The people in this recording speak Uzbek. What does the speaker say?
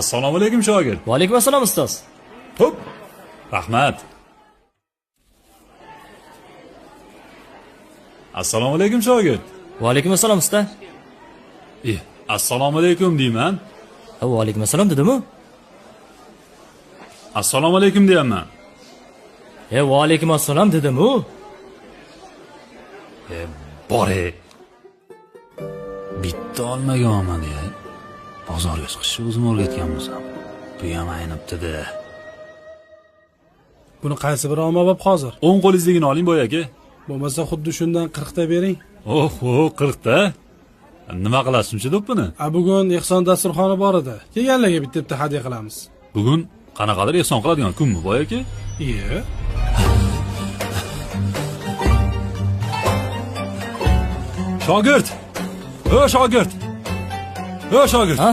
Assalomu alaykum shogird. Va alaykum assalom ustoz. Xo'p. Rahmat. Assalomu alaykum shogird. Va alaykum assalom usta. Assalomu alaykum deyman. Va alaykum assalom dedim-ku. Assalomu alaykum deyapman. Va alaykum assalom dedim-ku. Bore. Bitta olmaganman ya. Bozorga chiqishni o'zim o'rgatgan bo'lsam. Bu ham aynibdi-da. Buni qaysi biri ommabop hozir? 10 qo'lingizligini oling boy aka. Bo'lmasa xuddi shundan 40 ta bering. Oho, 40 ta. Nima qilasizmi do'ppini? Bugun ehson dasturxoni bor edi. Kelganlarga bitta hadya qilamiz. Bugun qanaqadir ehson qiladigan kunmi boy aka? Iye. Shogird. Shogird. Ha?